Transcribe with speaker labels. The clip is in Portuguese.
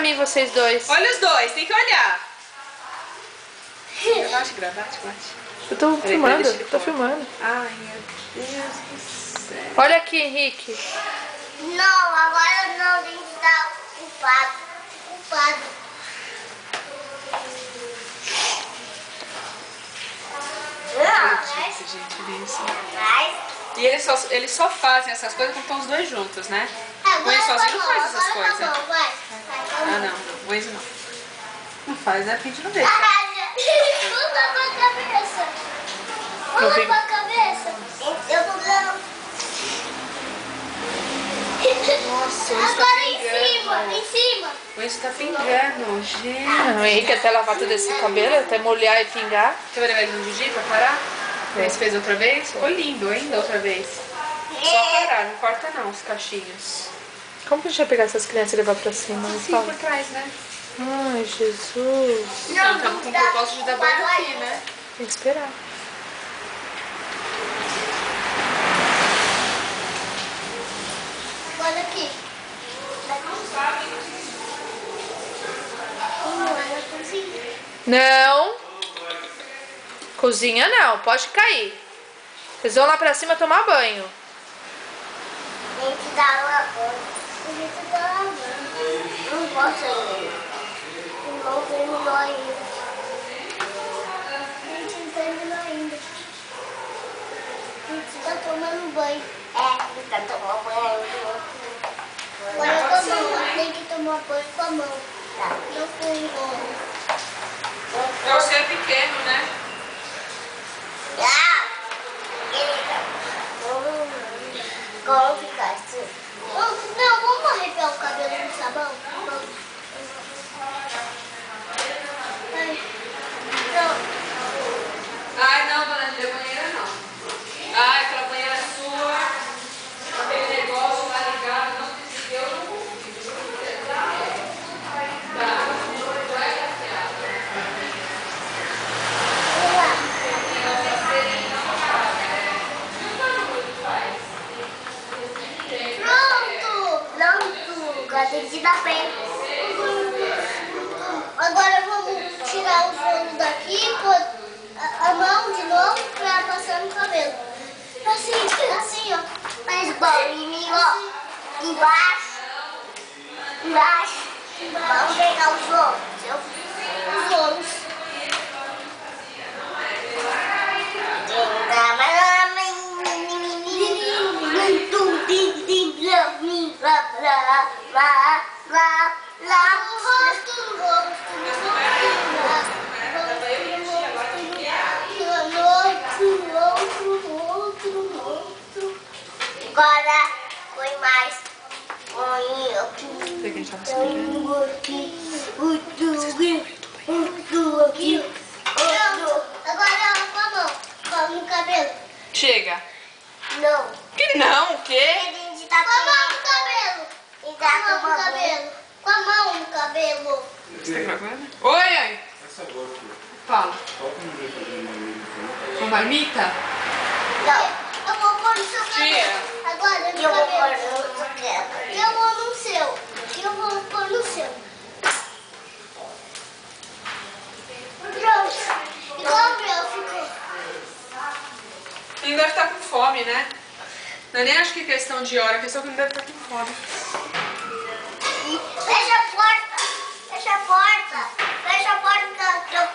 Speaker 1: mim, vocês dois.
Speaker 2: Olha os dois, tem que olhar. Bate.
Speaker 1: Eu tô filmando,
Speaker 2: deixa ele
Speaker 1: tô
Speaker 2: fora.
Speaker 1: filmando.
Speaker 2: Ai, meu Deus do céu.
Speaker 1: Olha aqui, Henrique.
Speaker 3: Não, agora não, tem que estar ocupado.
Speaker 2: Gente, isso. E eles só fazem essas coisas quando estão os dois juntos, né? O Enzo sozinho não faz essas coisas. Ah, não. O Enzo não. Não faz, né? Porque a gente não deixa.
Speaker 3: Pula com a cabeça. Pula com a cabeça. Eu tô dando.
Speaker 2: Nossa, o Enzo tá
Speaker 3: Agora
Speaker 2: pingando.
Speaker 3: em cima.
Speaker 2: O Enzo tá pingando, gente.
Speaker 1: O Henrique até lavar todo esse cabelo, até molhar e pingar.
Speaker 2: Você vai levar ele no Didi pra parar? O Enzo fez outra vez? Ficou lindo ainda outra vez. Só parar, não corta não os cachinhos.
Speaker 1: Como que a gente vai pegar essas crianças e levar pra cima? Me
Speaker 2: Assim,
Speaker 1: fala.
Speaker 2: por trás, né?
Speaker 1: Ai, Jesus.
Speaker 2: Não, estamos com o propósito de dar banho aqui, né?
Speaker 1: Tem que esperar.
Speaker 3: Olha aqui.
Speaker 1: Não. Cozinha não, pode cair. Vocês vão lá pra cima tomar banho.
Speaker 3: A gente tá lavando. Não posso ainda. Não terminou ainda. A gente não terminou ainda. A gente tá tomando banho. É, tá tomando banho. Agora com a mão. Tem que tomar banho com a mão. Não com o olho.
Speaker 2: Você é pequeno, né?
Speaker 3: Como ficar assim? Não, vamos arrepiar o cabelo no sabão? Vamos.
Speaker 2: Ai, não, dona Lídia, banheira não. Ai, aquela banheira sua, aquele negócio lá ligado, não desligou, eu não consigo.
Speaker 3: Pronto! Agora tem que dar pé. Agora vamos tirar o rolo daqui, pôr a mão de novo pra passar no cabelo. Assim, ó. Mais bolinho, ó. Embaixo. Vamos pegar os rolos. Os rolos. Agora põe mais.
Speaker 2: Sei que a gente tava esperando.
Speaker 3: Agora com a mão. No cabelo.
Speaker 2: Chega.
Speaker 3: Não.
Speaker 2: Que não, o quê?
Speaker 3: A gente tá com a mão no cabelo. E tá com a mão no cabelo. Com a mão no cabelo.
Speaker 2: Você tá gravando? Oi!
Speaker 4: Essa agora aqui,
Speaker 2: Fala.
Speaker 4: qual que não veio fazer uma
Speaker 2: Uma marmita?
Speaker 3: Não. Eu vou pôr no seu cabelo.
Speaker 2: Tia.
Speaker 3: Agora no cabelo. Eu vou no seu. Eu vou pôr no seu. Pronto. Igual o meu ficou.
Speaker 2: Ele deve estar com fome, né? Não é nem acho que é questão de hora, é questão que ele deve estar com fome.
Speaker 3: Fecha a porta. Fecha a porta. Fecha a porta que eu